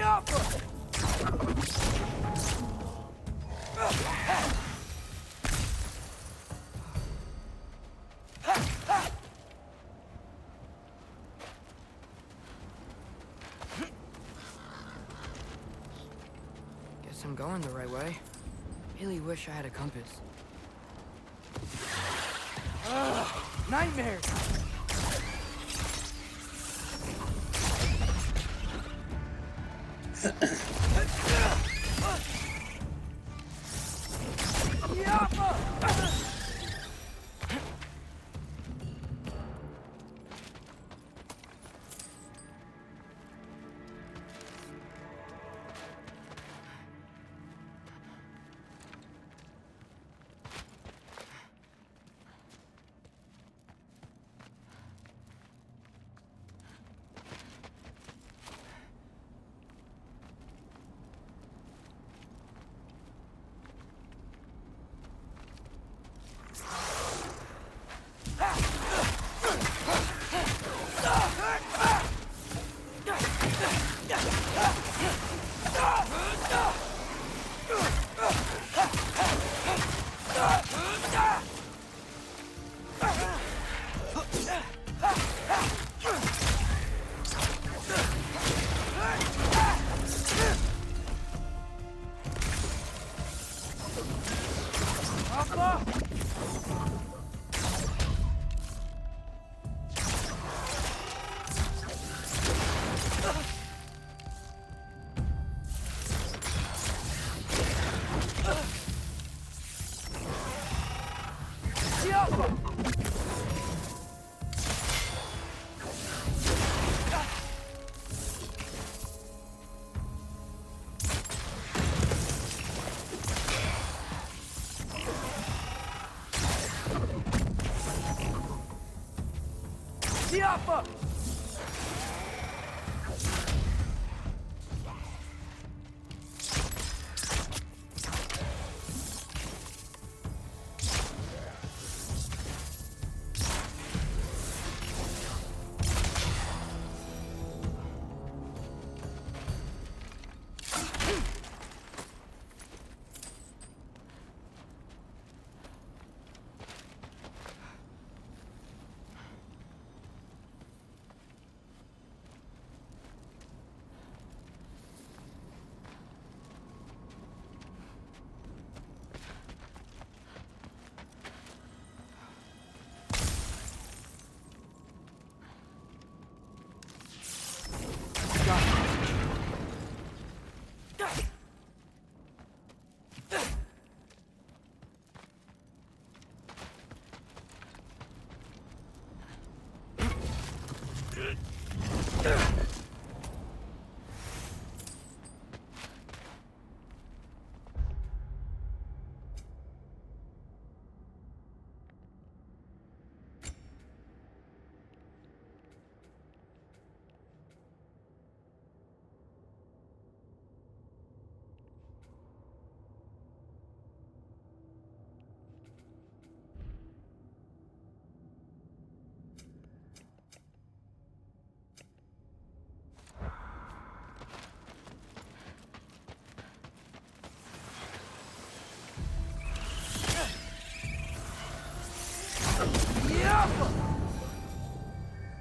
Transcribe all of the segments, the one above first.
Guess I'm going the right way. Really wish I had a compass. Nightmares!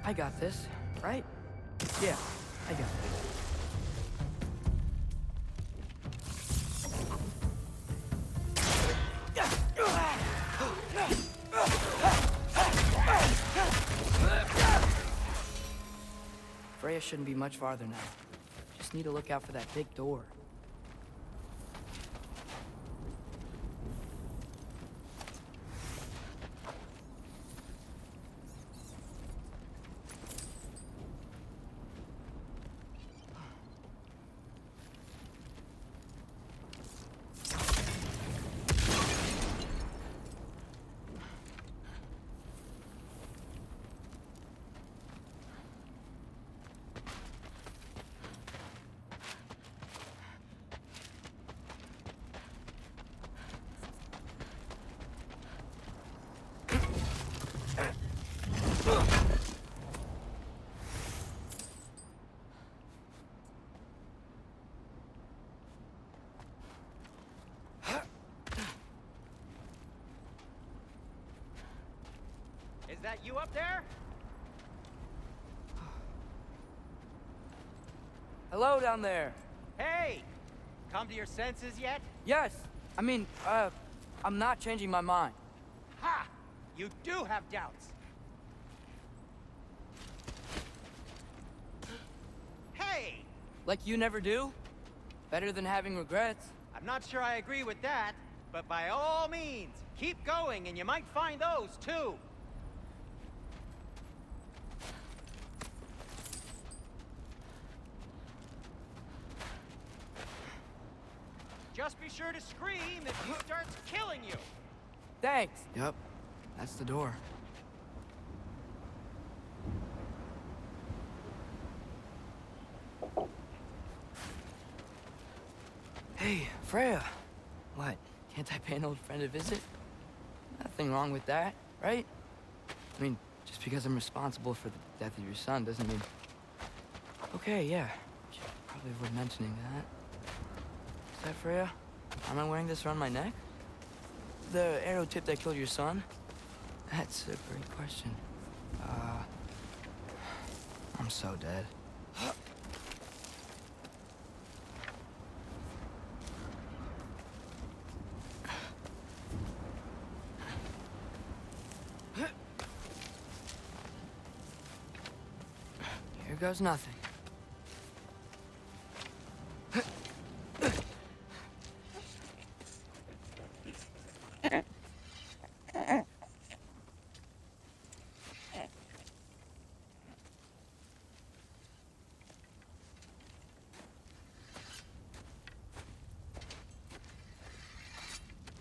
I got this, right? Yeah, I got this. Freya shouldn't be much farther now. Just need to look out for that big door. that you up there? Hello down there. Hey! Come to your senses yet? Yes. I mean, I'm not changing my mind. Ha! You do have doubts. Hey! Like you never do? Better than having regrets. I'm not sure I agree with that, but by all means, keep going and you might find those too. Just be sure to scream if he starts killing you. Thanks. Yep. That's the door. Hey, Freya. What? Can't I pay an old friend a visit? Nothing wrong with that, right? I mean, just because I'm responsible for the death of your son doesn't mean... Okay, yeah. Should probably avoid mentioning that. Is that Freya? Am I wearing this around my neck? The arrow tip that killed your son? That's a great question. I'm so dead. Here goes nothing.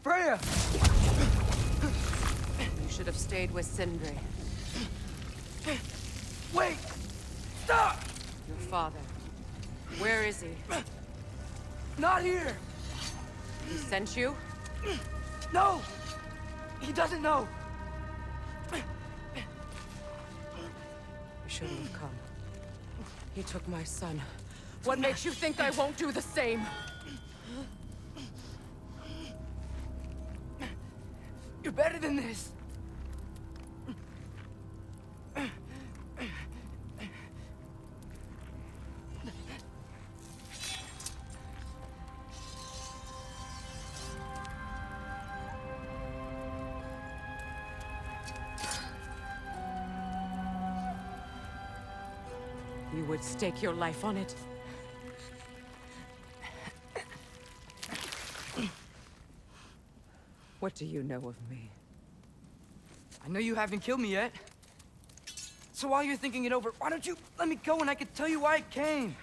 Freya! You should have stayed with Sindri. Wait! Stop! Your father. Where is he? Not here! He sent you? No! He doesn't know! You shouldn't have come. He took my son. What makes you think I won't do the same? You're better than this! You would stake your life on it? What do you know of me? I know you haven't killed me yet. So while you're thinking it over, why don't you let me go and I can tell you why I came?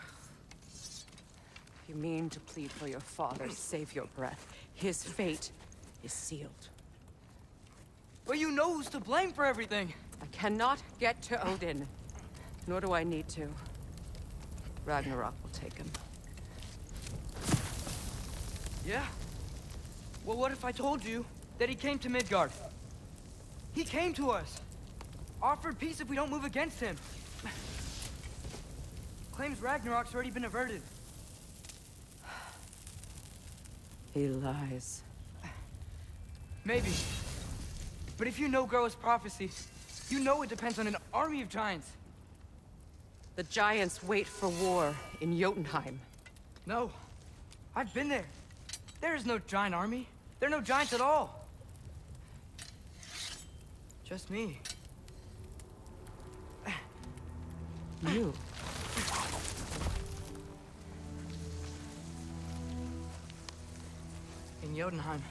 You mean to plead for your father, save your breath. His fate is sealed. But you know who's to blame for everything. I cannot get to Odin. Nor do I need to. Ragnarok will take him. Yeah? Well, what if I told you that he came to Midgard? He came to us. Offered peace if we don't move against him. Claims Ragnarok's already been averted. He lies. Maybe. But if you know Groa's prophecy, you know it depends on an army of giants. The giants wait for war in Jotunheim. No. I've been there. There is no giant army. There are no giants at all. Just me. You? In Jotunheim,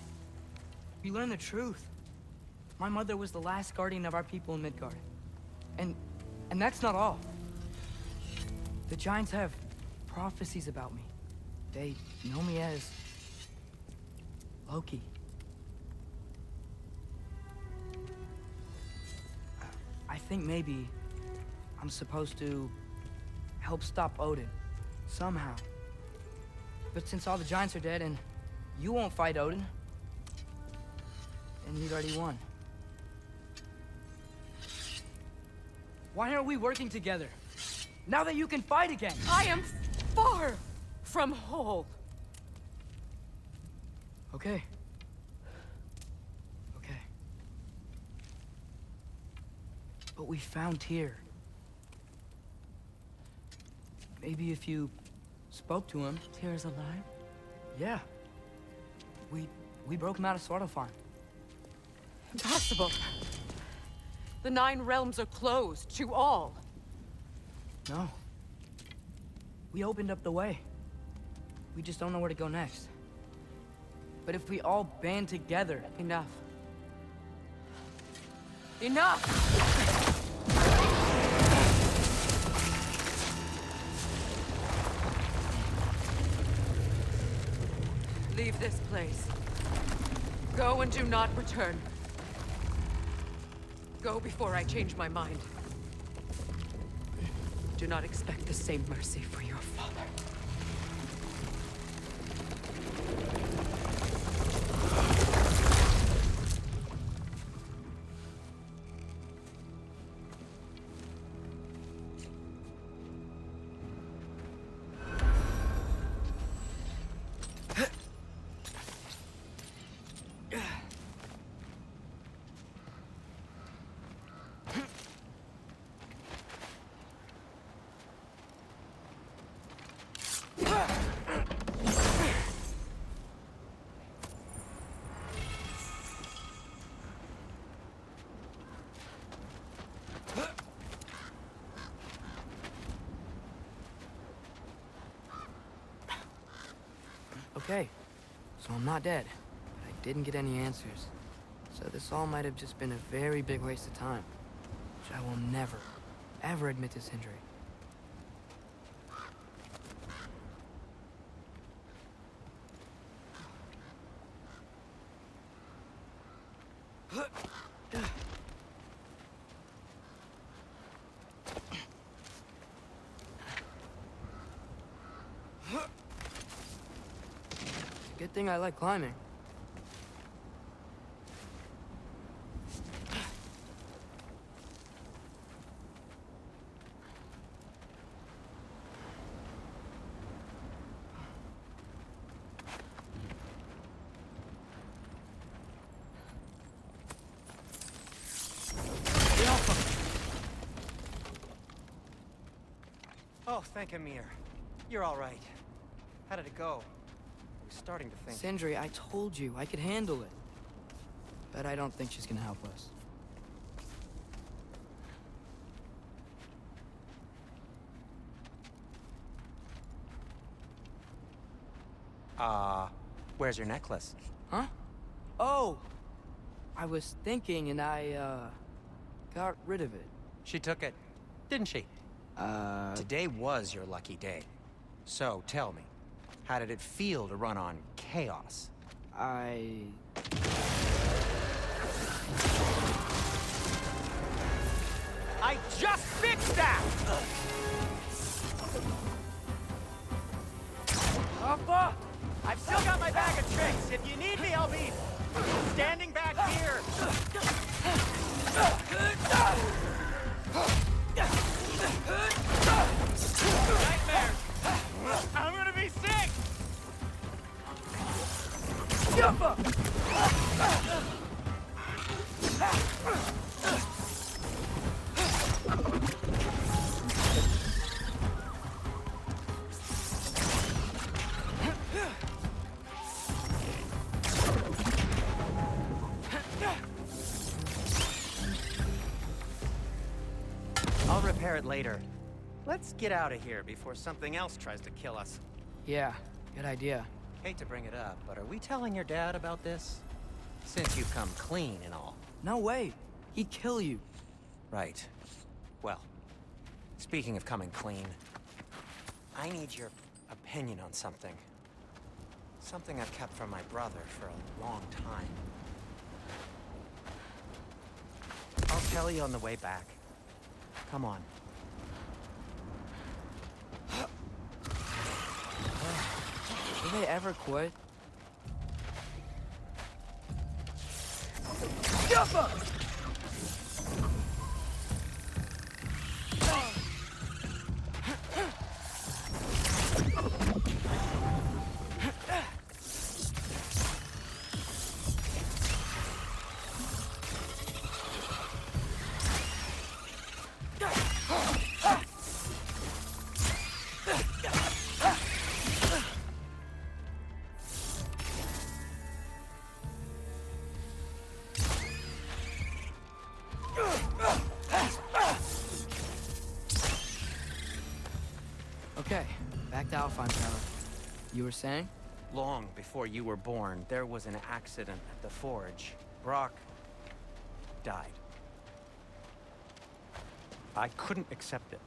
we learn the truth. My mother was the last guardian of our people in Midgard. And that's not all. The giants have prophecies about me. They know me as Loki. I think maybe I'm supposed to help stop Odin, somehow. But since all the giants are dead and you won't fight Odin, then you'd already won. Why aren't we working together? Now that you can fight again! I am far from whole. Okay. Okay. what we found here. Maybe if you spoke to him. Tyr's alive? Yeah. We broke him out of Svartalfheim. Impossible. The 9 realms are closed to all. No. We opened up the way. We just don't know where to go next. But if we all band together... Enough. Enough! Leave this place. Go and do not return. Go before I change my mind. Do not expect the same mercy for your father. Okay, so I'm not dead, but I didn't get any answers. So this all might have just been a very big waste of time, which I will never, ever admit to Sindri. Good thing I like climbing. Oh, thank Amir. You're all right. How did it go? I was starting to think... Sindri, I told you I could handle it. But I don't think she's gonna help us. Where's your necklace? Huh? Oh! I was thinking and I, got rid of it. She took it, didn't she? Today was your lucky day. So, tell me, how did it feel to run on chaos? I just fixed that! Alpha! I've still got my bag of tricks. If you need me, I'll be standing back here. Nightmares! I'm gonna be sick! I'll repair it later. Let's get out of here before something else tries to kill us. Yeah, good idea. Hate to bring it up, but are we telling your dad about this? Since you've come clean and all. No way. He'd kill you. Right. Well, speaking of coming clean, I need your opinion on something. Something I've kept from my brother for a long time. I'll tell you on the way back. Come on. Will they ever quit? Okay, back to Alphine Tower. You were saying? Long before you were born, there was an accident at the forge. Brock died. I couldn't accept it.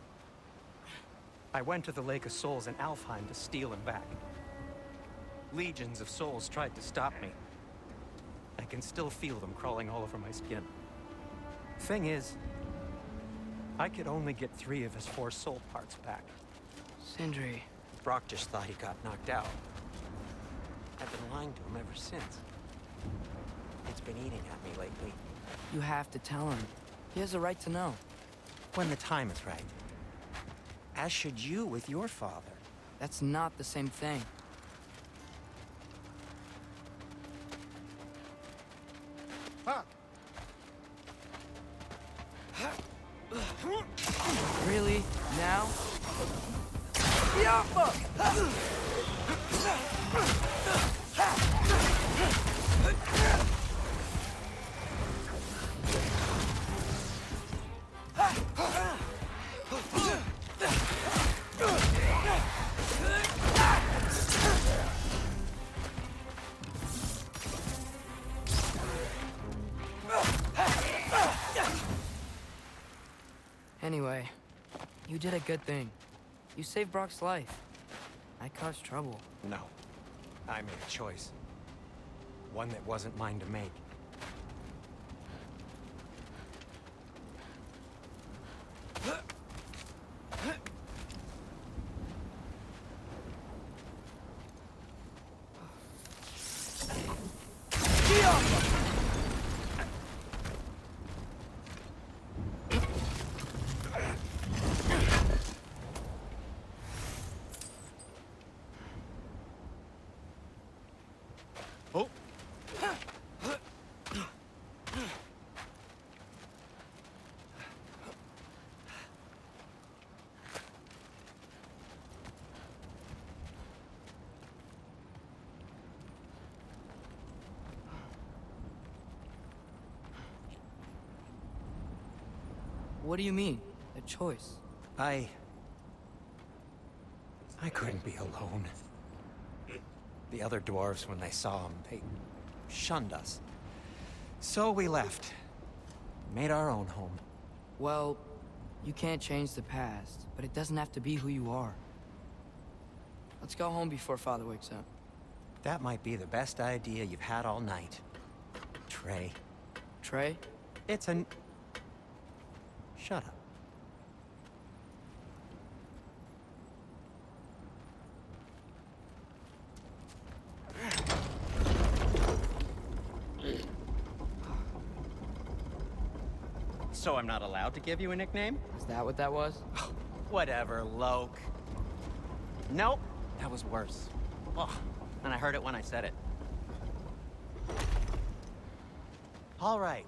I went to the Lake of Souls in Alfheim to steal him back. Legions of souls tried to stop me. I can still feel them crawling all over my skin. Thing is, I could only get 3 of his 4 soul parts back. Sindri. Brock just thought he got knocked out. I've been lying to him ever since. It's been eating at me lately. You have to tell him. He has a right to know. When the time is right. As should you with your father. That's not the same thing. Really? Now? Anyway, you did a good thing. You saved Brock's life. I caused trouble. No. I made a choice. One that wasn't mine to make. Oh! What do you mean? A choice? I couldn't be alone. The other dwarves, when they saw him, they shunned us. So we left. Made our own home. Well, you can't change the past, but it doesn't have to be who you are. Let's go home before Father wakes up. That might be the best idea you've had all night. Trey. Trey? It's an... Shut up. So I'm not allowed to give you a nickname? Is that what that was? Whatever, Loke. Nope, that was worse. Oh, and I heard it when I said it. All right.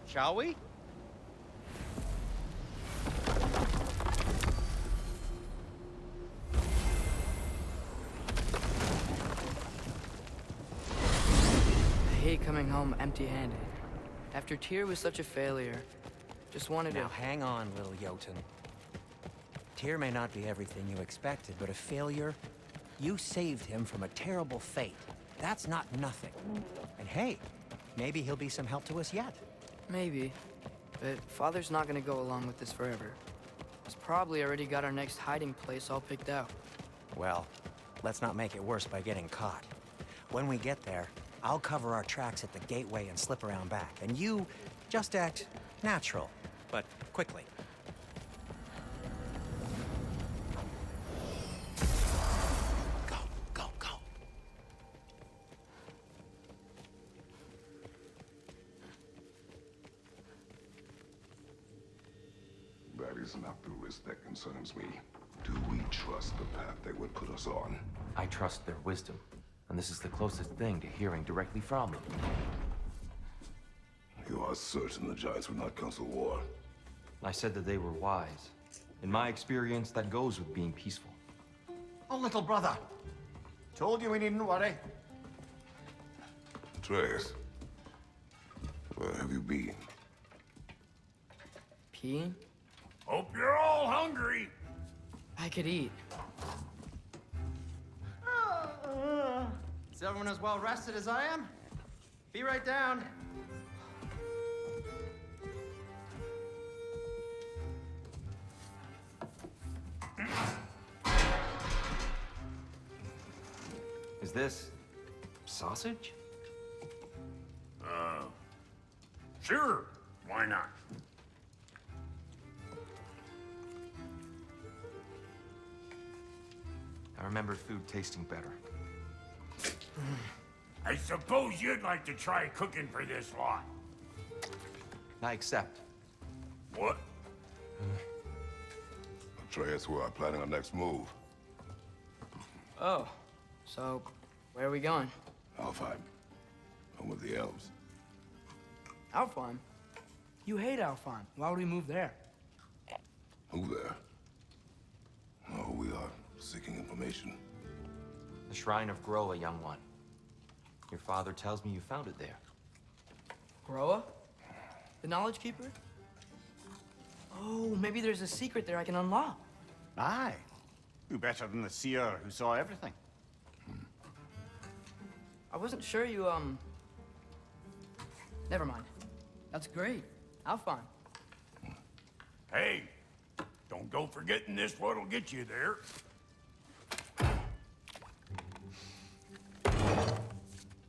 Shall we? I hate coming home empty-handed. After Tyr was such a failure, just wanted Now to... hang on, little Jotun. Tyr may not be everything you expected, but a failure? You saved him from a terrible fate. That's not nothing. And hey, maybe he'll be some help to us yet. Maybe. But Father's not gonna go along with this forever. He's probably already got our next hiding place all picked out. Well, let's not make it worse by getting caught. When we get there, I'll cover our tracks at the gateway and slip around back. And you just act natural, but quickly. Go, go, go. That is not the risk that concerns me. Do we trust the path they would put us on? I trust their wisdom, and this is the closest thing to hearing directly from them. You are certain the Giants would not counsel war? I said that they were wise. In my experience, that goes with being peaceful. Oh, little brother. Told you we needn't worry. Atreus, where have you been? Peeing? Hope you're all hungry. I could eat. Is everyone as well rested as I am? Be right down. Is this sausage? Sure, why not? I remember food tasting better. I suppose you'd like to try cooking for this lot. I accept. What? Atreus, we are planning our next move. Oh, so where are we going? Alfheim. Home with the elves. Alfheim? You hate Alfheim. Why would we move there? Who there? Oh, we are seeking information. The Shrine of Groa, young one. Your father tells me you found it there. Groa? The Knowledge Keeper? Oh, maybe there's a secret there I can unlock. Aye. Who better than the seer who saw everything? I wasn't sure you, Never mind. That's great. Alfheim. Hey, don't go forgetting this what'll get you there.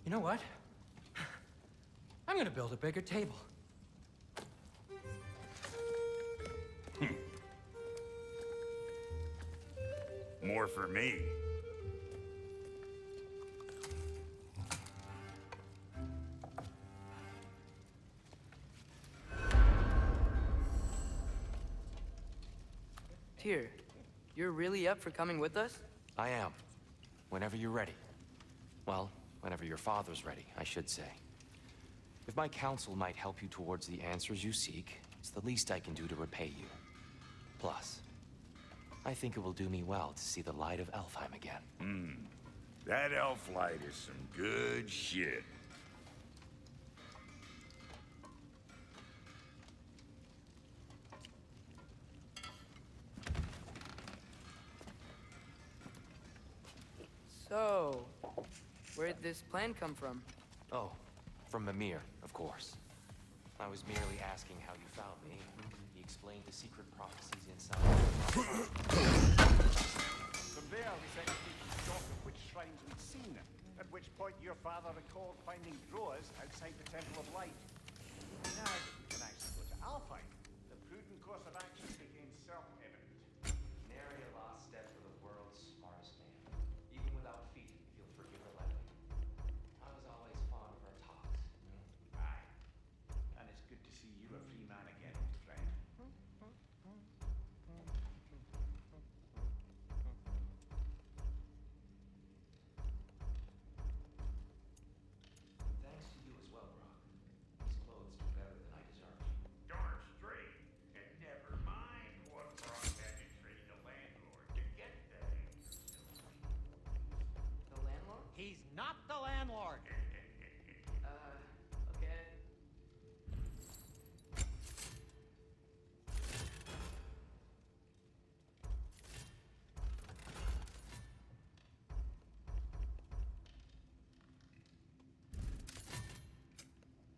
You know what? I'm gonna build a bigger table. More for me. Tyr, you're really up for coming with us? I am. Whenever you're ready. Well, whenever your father's ready, I should say. If my counsel might help you towards the answers you seek, it's the least I can do to repay you. Plus, I think it will do me well to see the light of Alfheim again. That elf light is some good shit. So, where'd this plan come from? Oh, from Mimir, of course. I was merely asking how you found me. He explained the secret prophecies inside. From there, we set to keep stock of which shrines we'd seen, at which point your father recalled finding drawers outside the Temple of Light. Now, when I go to Alfheim, the prudent course of action became self-evident. Nary a lost step for the world's smartest man. Even without feet, he'll forgive the lightning. I was always fond of our talks. Aye. And it's good to see you a free man again, old friend. Thanks to you as well, Brock. These clothes do better than I deserve. Darn straight. And never mind what Brock had to trade the landlord to get that extra silver. The landlord? He's not the landlord. Okay.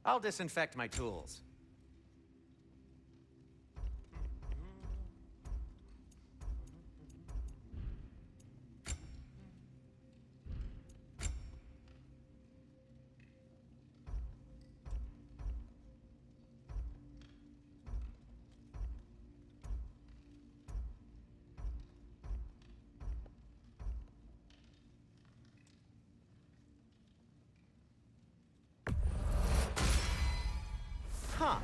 I'll disinfect my tools. Huh.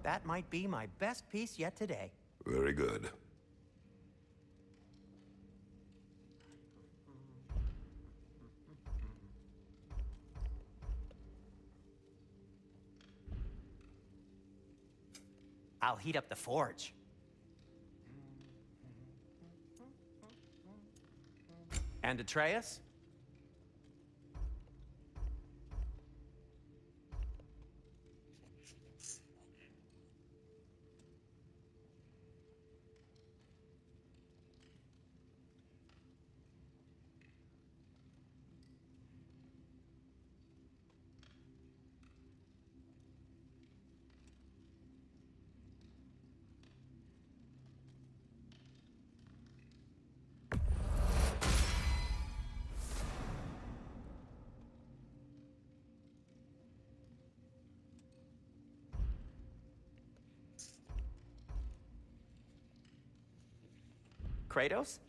That might be my best piece yet today. Very good. I'll heat up the forge. And Atreus? Kratos?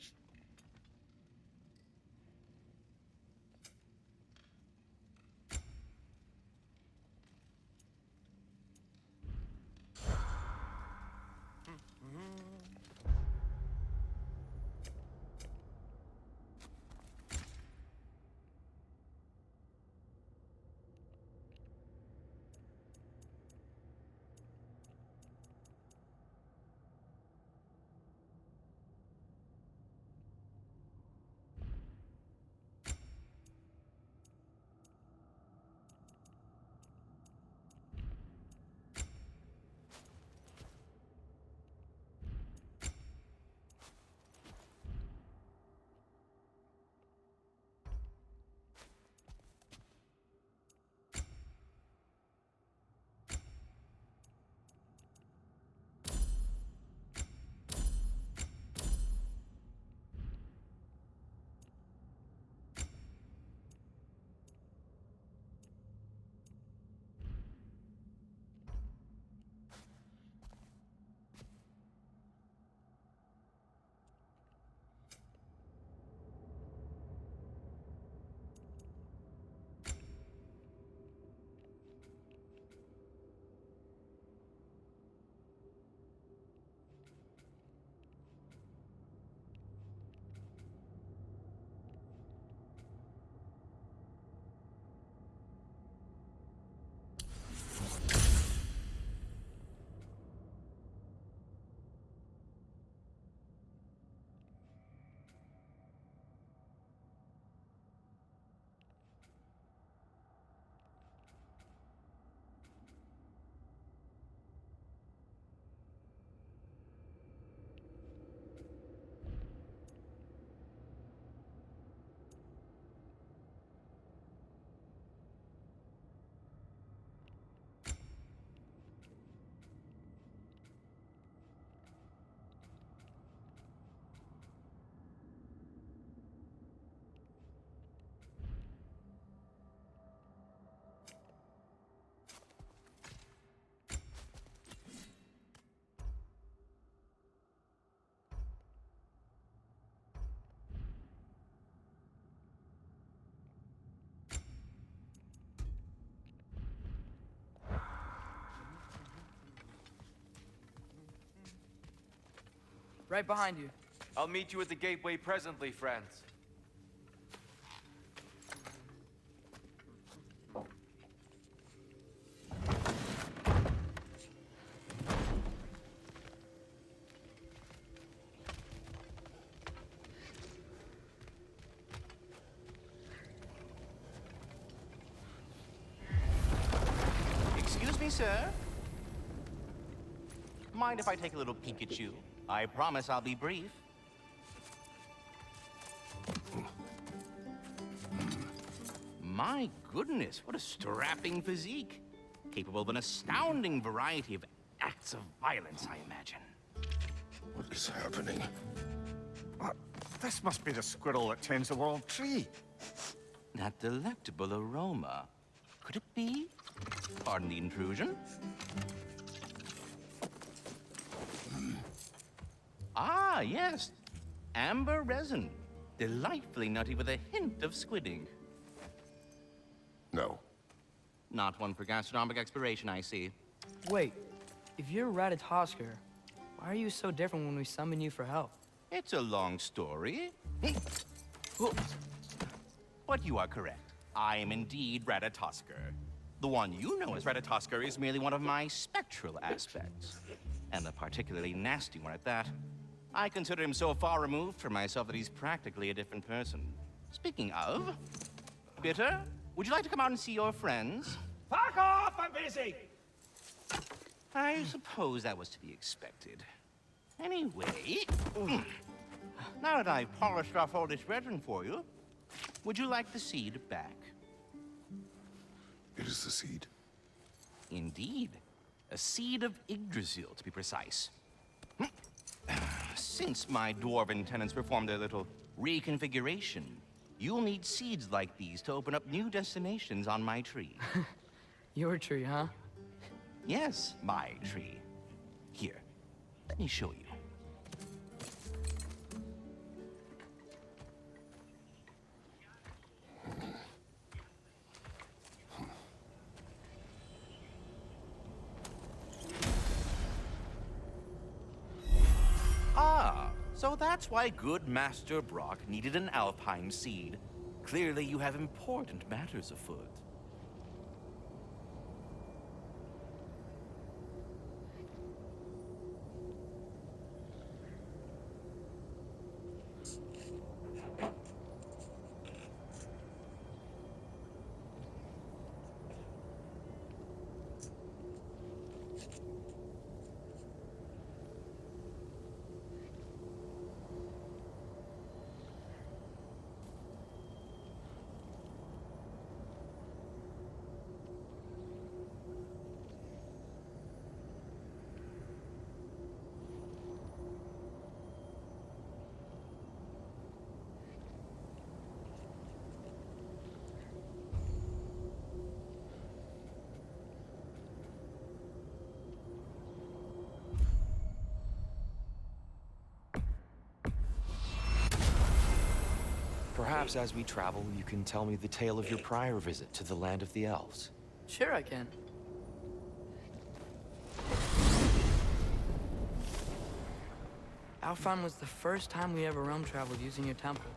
Right behind you. I'll meet you at the gateway presently, friends. Excuse me, sir. Mind if I take a little peek at you? I promise I'll be brief. My goodness, what a strapping physique. Capable of an astounding variety of acts of violence, I imagine. What is happening? This must be the squirrel that tends the world tree. That delectable aroma. Could it be? Pardon the intrusion. Ah, yes. Amber resin. Delightfully nutty with a hint of squid ink. No. Not one for gastronomic exploration, I see. Wait, if you're Ratatosker, why are you so different when we summon you for help? It's a long story. But you are correct. I am indeed Ratatosker. The one you know as Ratatosker is merely one of my spectral aspects. And a particularly nasty one at that. I consider him so far removed from myself that he's practically a different person. Speaking of, Bitter, would you like to come out and see your friends? Fuck off! I'm busy! I suppose that was to be expected. Anyway, now that I've polished off all this resin for you, would you like the seed back? It is the seed. Indeed. A seed of Yggdrasil, to be precise. Since my dwarven tenants performed their little reconfiguration, you'll need seeds like these to open up new destinations on my tree. Your tree, huh? Yes, my tree. Here, let me show you. So that's why good Master Brock needed an Alpine seed. Clearly you have important matters afoot. Perhaps as we travel, you can tell me the tale of your prior visit to the land of the elves. Sure I can. Alfheim was the first time we ever realm traveled using your temple.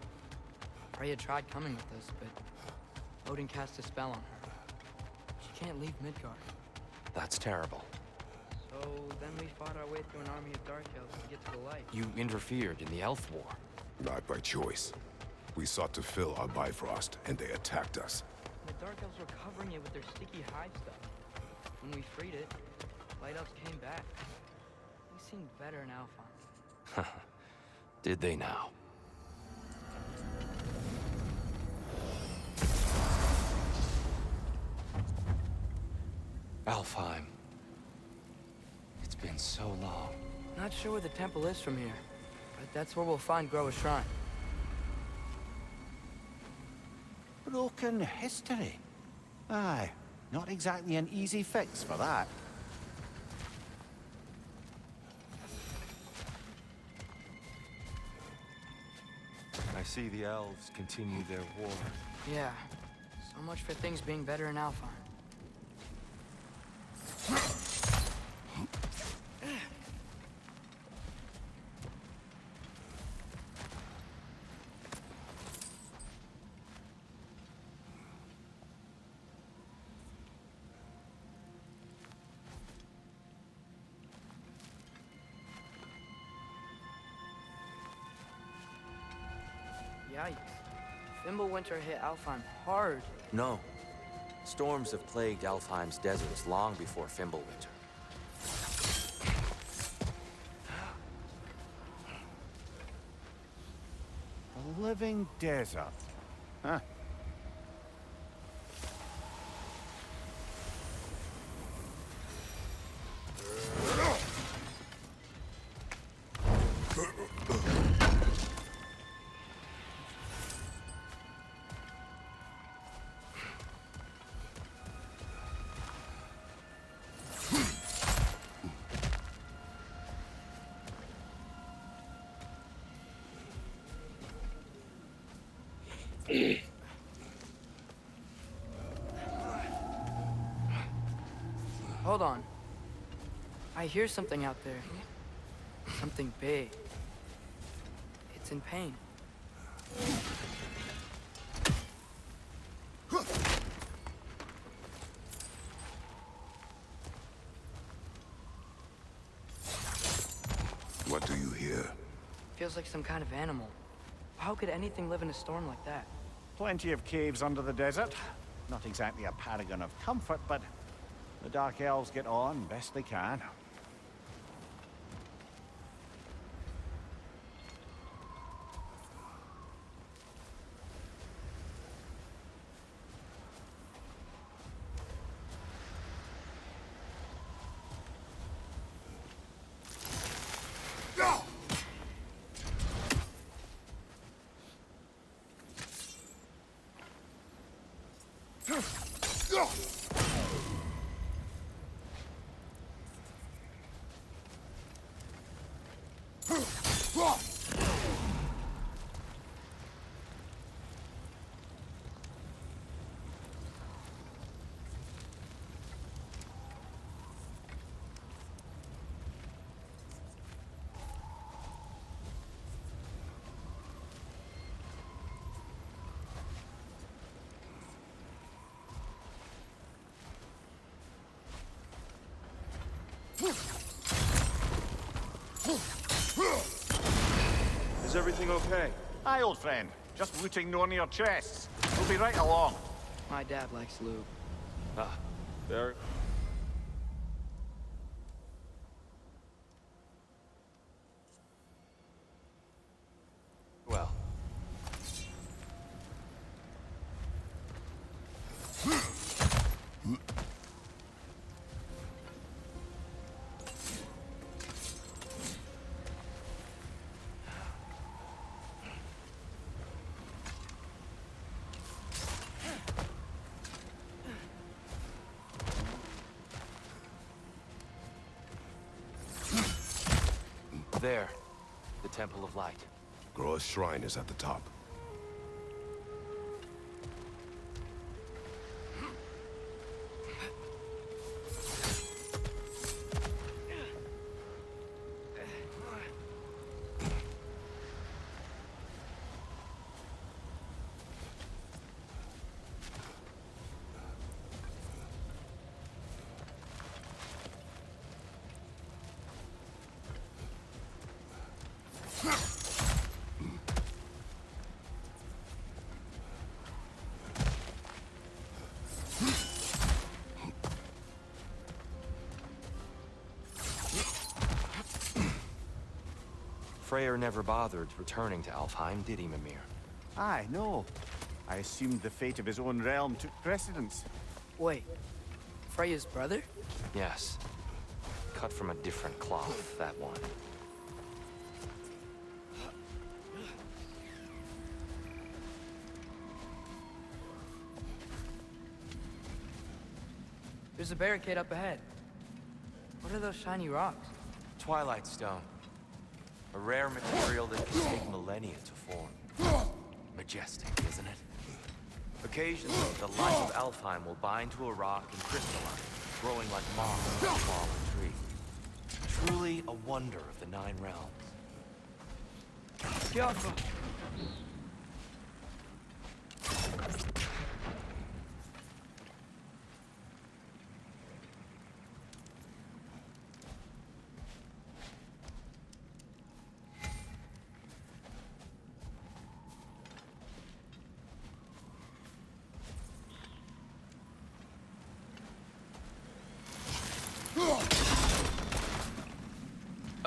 Freya tried coming with us, but Odin cast a spell on her. She can't leave Midgard. That's terrible. So then we fought our way through an army of Dark Elves to get to the light. You interfered in the Elf War. Not by choice. We sought to fill our Bifrost, and they attacked us. The Dark Elves were covering it with their sticky hive stuff. When we freed it, Light Elves came back. They seemed better in Alfheim. Did they now? Alfheim. It's been so long. Not sure where the temple is from here, but that's where we'll find Groa's shrine. Broken history. Aye, not exactly an easy fix for that. I see the elves continue their war. Yeah, so much for things being better in Alfheim. Yikes. Fimbulwinter hit Alfheim hard. No. Storms have plagued Alfheim's deserts long before Fimbulwinter. A living desert. Huh. Hold on. I hear something out there. Something big. It's in pain. What do you hear? Feels like some kind of animal. How could anything live in a storm like that? Plenty of caves under the desert. Not exactly a paragon of comfort, but the Dark Elves get on best they can. Is everything okay? Aye, old friend. Just looting no near chests. We'll be right along. My dad likes loot. Ah, Very. well. There, the Temple of Light. Groa's shrine is at the top. Freyr never bothered returning to Alfheim, did he, Mimir? Aye, no. I assumed the fate of his own realm took precedence. Wait, Freya's brother? Yes. Cut from a different cloth, that one. There's a barricade up ahead. What are those shiny rocks? Twilight Stone. A rare material that can take millennia to form. Majestic, isn't it? Occasionally, the light of Alfheim will bind to a rock and crystalline, growing like moss on a fallen tree. Truly a wonder of the Nine Realms. Careful.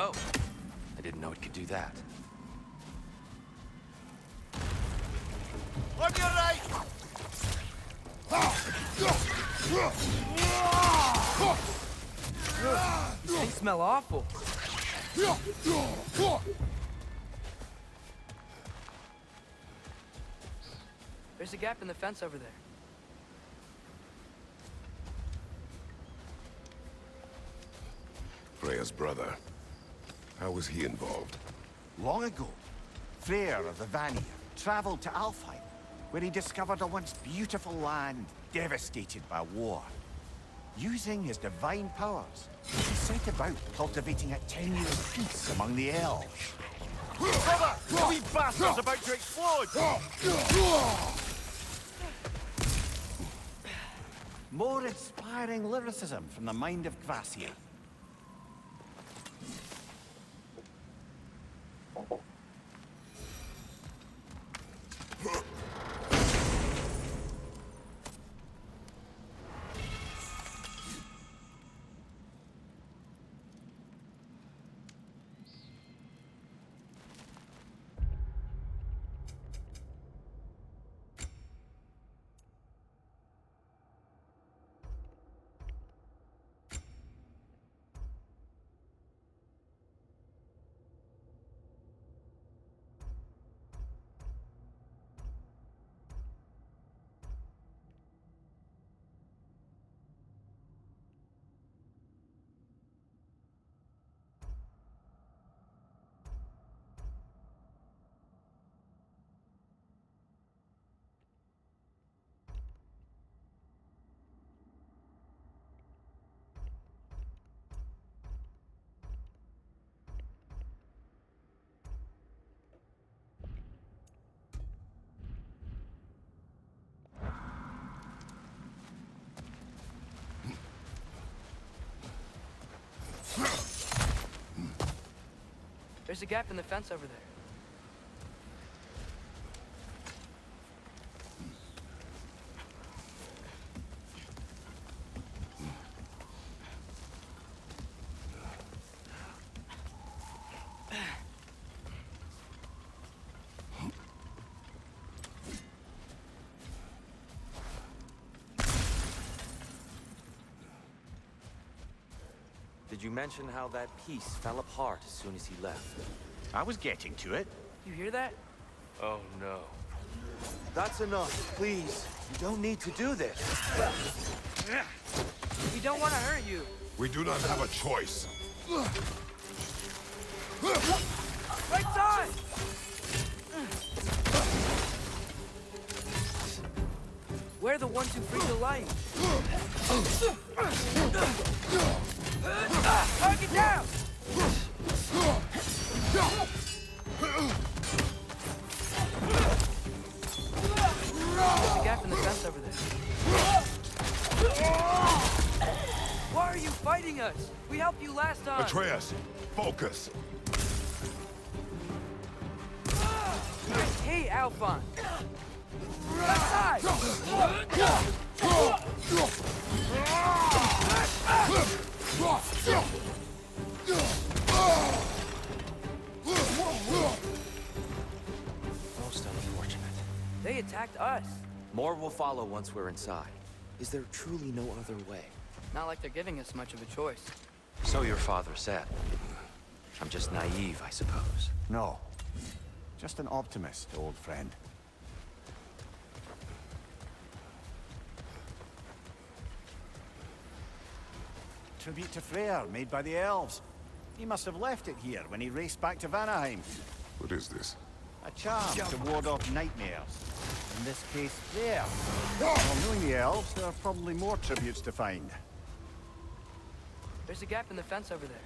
Oh, I didn't know it could do that. On your right! These things smell awful. There's a gap in the fence over there. Freya's brother. How was he involved? Long ago, Freyr of the Vanir traveled to Alfheim, where he discovered a once beautiful land devastated by war. Using his divine powers, he set about cultivating a tenuous peace among the elves. Brother! The wee bastard's about to explode! More inspiring lyricism from the mind of Gracia. There's a gap in the fence over there. did you mention how that piece fell apart as soon as he left? I was getting to it. You hear that? Oh, no. That's enough, please. You don't need to do this. We don't want to hurt you. We do not have a choice. Right side! We're the ones who bring the light. Target down! There's a gap in the fence over there. Why are you fighting us? We helped you last time. Atreus, focus. I hate Alphon. Left side! Most unfortunate. They attacked us. More will follow once we're inside. Is there truly no other way? Not like they're giving us much of a choice. So your father said. I'm just naive, I suppose. No. Just an optimist, old friend. Tribute to Freyr, made by the elves. He must have left it here when he raced back to Vanaheim. What is this? A charm to ward off nightmares. In this case, Freyr. Well, knowing the elves, there are probably more tributes to find. There's a gap in the fence over there.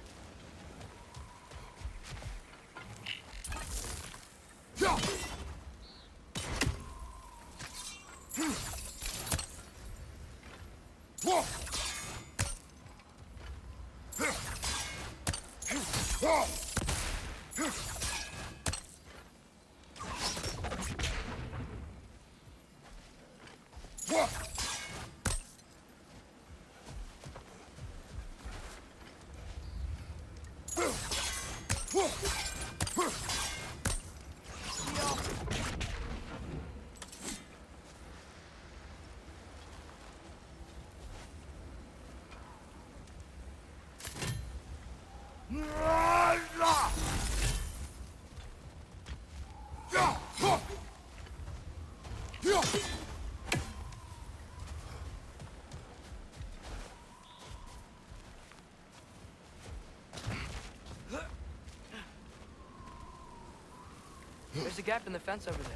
There's a gap in the fence over there.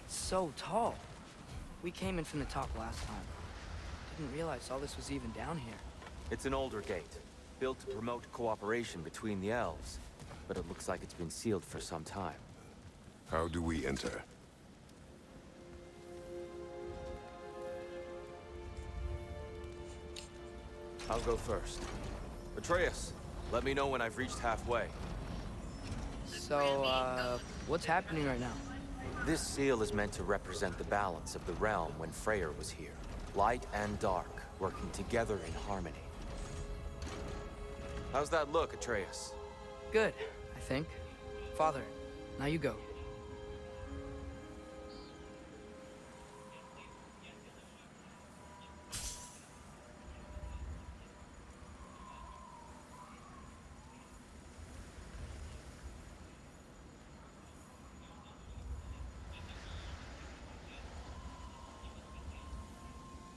It's so tall. We came in from the top last time. Didn't realize all this was even down here. It's an older gate, built to promote cooperation between the elves. But it looks like it's been sealed for some time. How do we enter? I'll go first. Atreus, let me know when I've reached halfway. So, what's happening right now? This seal is meant to represent the balance of the realm when Freyr was here. Light and dark, working together in harmony. How's that look, Atreus? Good, I think. Father, now you go.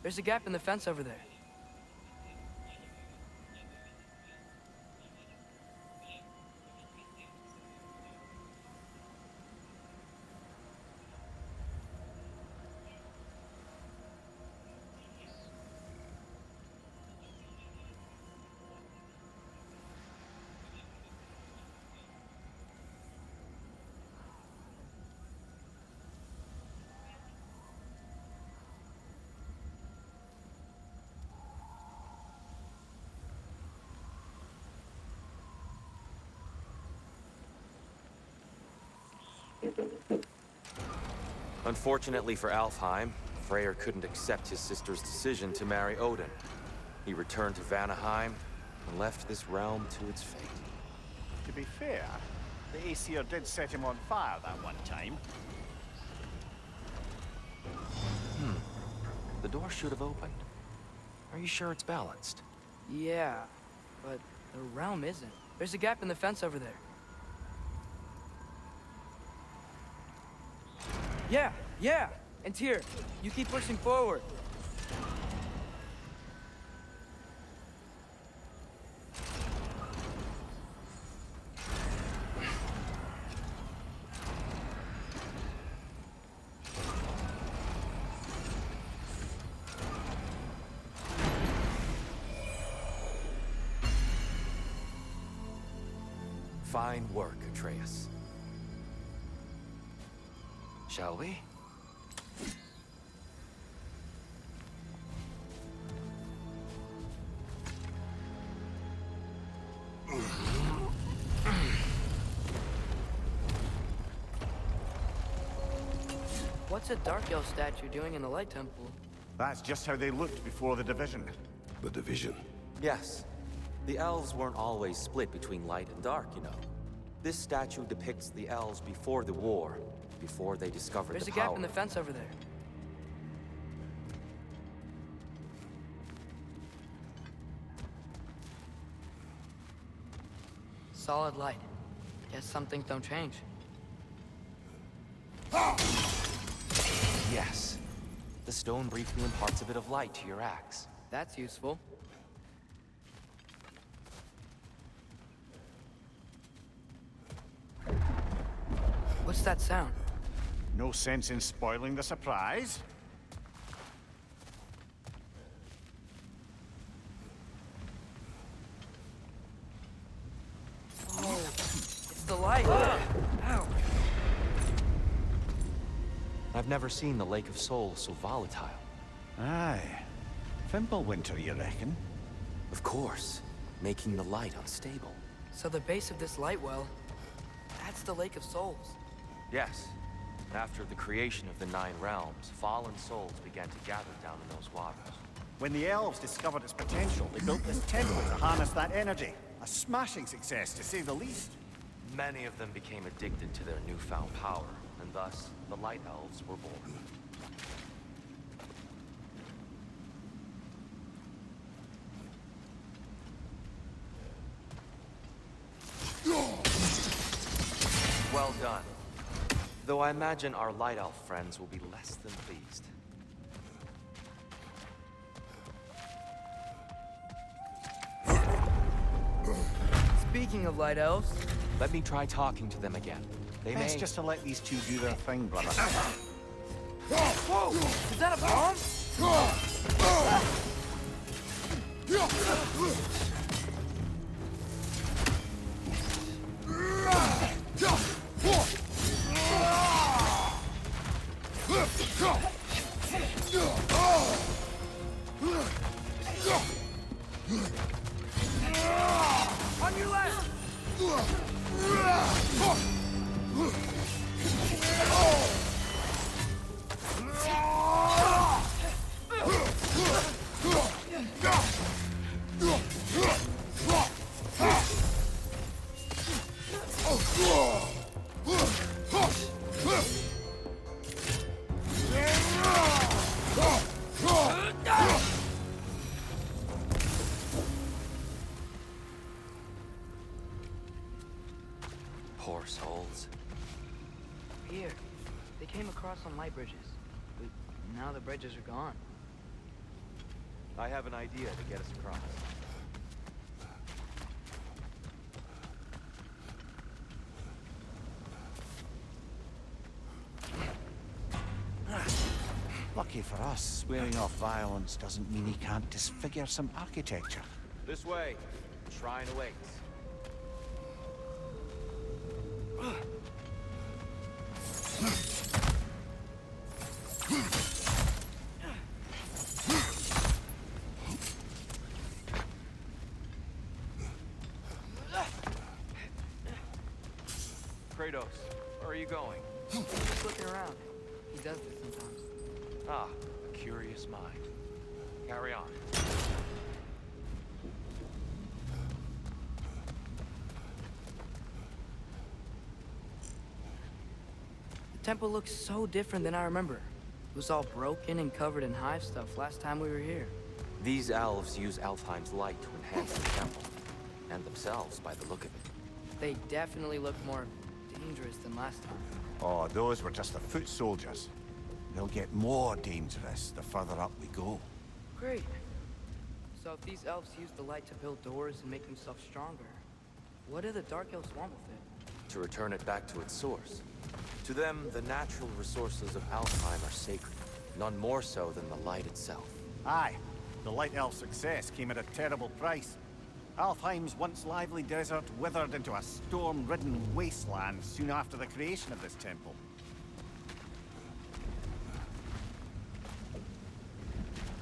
There's a gap in the fence over there. Unfortunately for Alfheim, Freyr couldn't accept his sister's decision to marry Odin. He returned to Vanaheim and left this realm to its fate. To be fair, the Aesir did set him on fire that one time. The door should have opened. Are you sure it's balanced? Yeah, but the realm isn't. There's a gap in the fence over there. Yeah! And here, you keep pushing forward. Fine work, Atreus. Shall we? What's a Dark Elf statue doing in the Light Temple? That's just how they looked before the division. The division. Yes. The elves weren't always split between light and dark, you know. This statue depicts the elves before the war, before they discovered There's the a power. gap in the fence over there. Solid light. Guess some things don't change. Yes. The stone briefly imparts a bit of light to your axe. That's useful. What's that sound? No sense in spoiling the surprise. Oh, it's the light. Ow. I've never seen the Lake of Souls so volatile. Aye. Fimbulwinter, you reckon? Of course, making the light unstable. So the base of this light well, that's the Lake of Souls. Yes. After the creation of the Nine Realms, fallen souls began to gather down in those waters. When the elves discovered its potential, they built this temple to harness that energy. A smashing success, to say the least. Many of them became addicted to their newfound power, and thus, the Light Elves were born. Well done. Though I imagine our Light Elf friends will be less than pleased. Speaking of light elves, Let me try talking to them again. They Best may... just to let these two do their thing, brother. whoa! Is that a bomb? On your left! Poor souls. Here, they came across on light bridges. But now the bridges are gone. I have an idea to get us across. Lucky for us, swearing off violence doesn't mean he can't disfigure some architecture. This way. Shrine awaits. Kratos, where are you going? Just looking around. He does this sometimes. Ah, a curious mind. Carry on. The temple looks so different than I remember. It was all broken and covered in hive stuff last time we were here. These elves use Alfheim's light to enhance the temple. And themselves, by the look of it. They definitely look more dangerous than last time. Oh, those were just the foot soldiers. They'll get more dangerous the further up we go. Great. So if these elves use the light to build doors and make themselves stronger, what do the Dark Elves want with it? To return it back to its source. To them, the natural resources of Alfheim are sacred. None more so than the light itself. Aye, the Light Elf success came at a terrible price. Alfheim's once lively desert withered into a storm-ridden wasteland soon after the creation of this temple.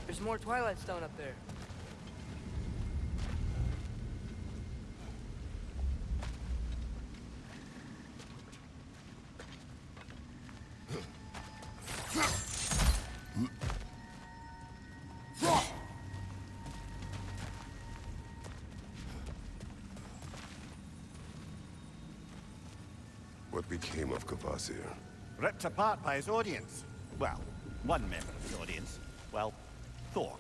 There's more Twilight Stone up there. What became of Kvasir? Ripped apart by his audience. Well, one member of his audience. Well, Thor.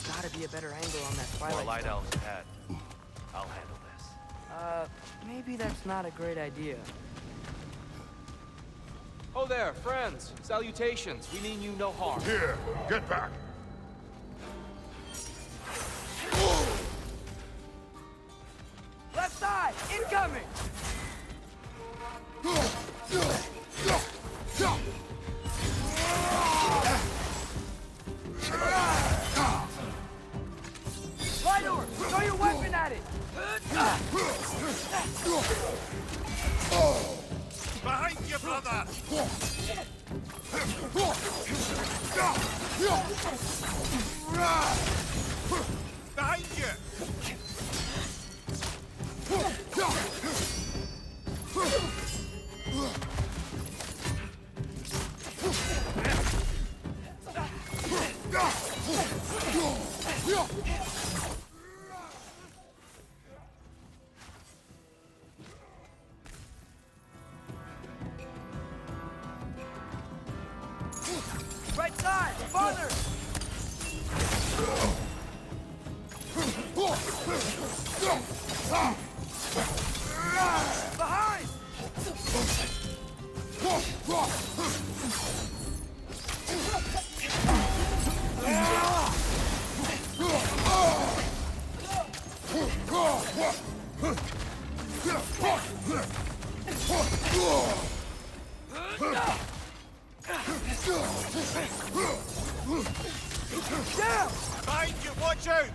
Gotta be a better angle on that More Twilight light Stone. elves ahead. I'll handle this. Maybe that's not a great idea. Oh there, friends. Salutations. We mean you no harm. Here, get back! Left side! Incoming! Lightor! Throw your weapon at it! Behind you, brother! Behind you! Right side! Farther! Behind! Down! Behind you, watch out!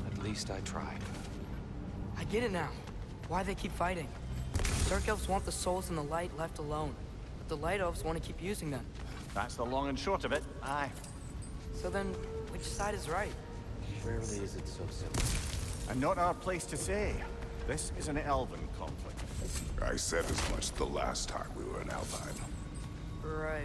At least I tried. I get it now. Why they keep fighting. Dark Elves want the souls in the light left alone. But the Light Elves want to keep using them. That's the long and short of it. Aye. So then, which side is right? Rarely is it so simple. And not our place to say. This is an elven conflict. I said as much the last time we were in Alfheim. Right.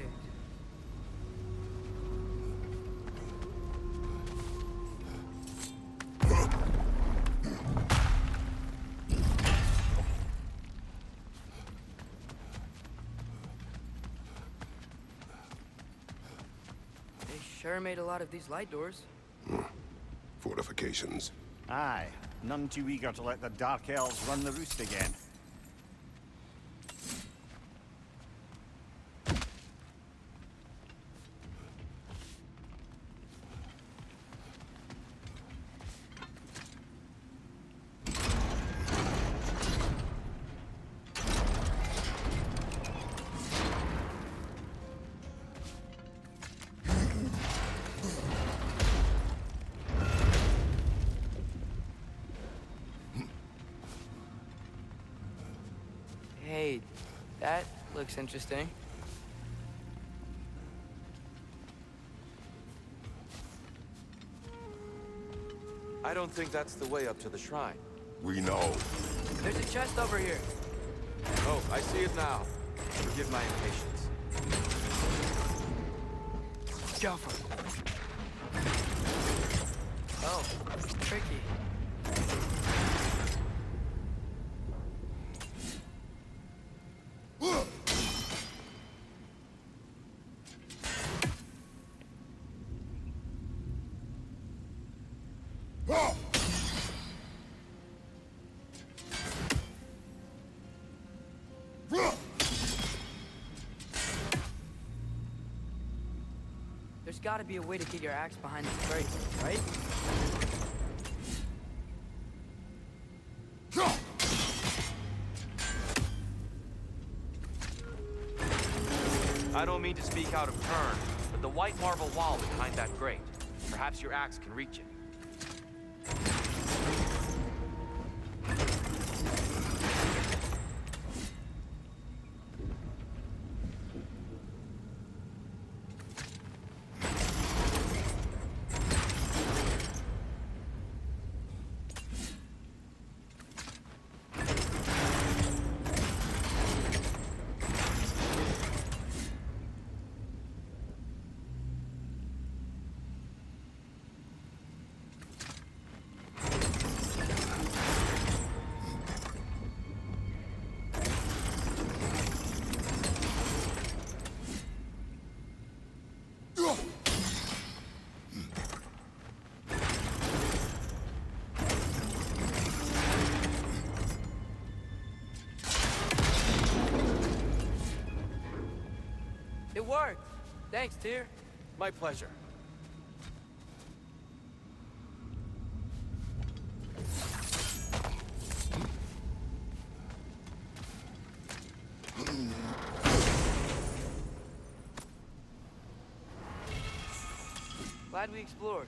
They sure made a lot of these light doors. Fortifications. Aye. None too eager to let the Dark Elves run the roost again. Hey, that looks interesting. I I don't think that's the way up to the shrine. We know. There's a chest over here. Oh, I see it now. Forgive my impatience. Go for it. Oh, tricky. There's gotta be a way to get your axe behind this crate, right? I don't mean to speak out of turn, but the white marble wall behind that grate. Perhaps your axe can reach it. It worked. Thanks, Tyr. My pleasure. Glad we explored.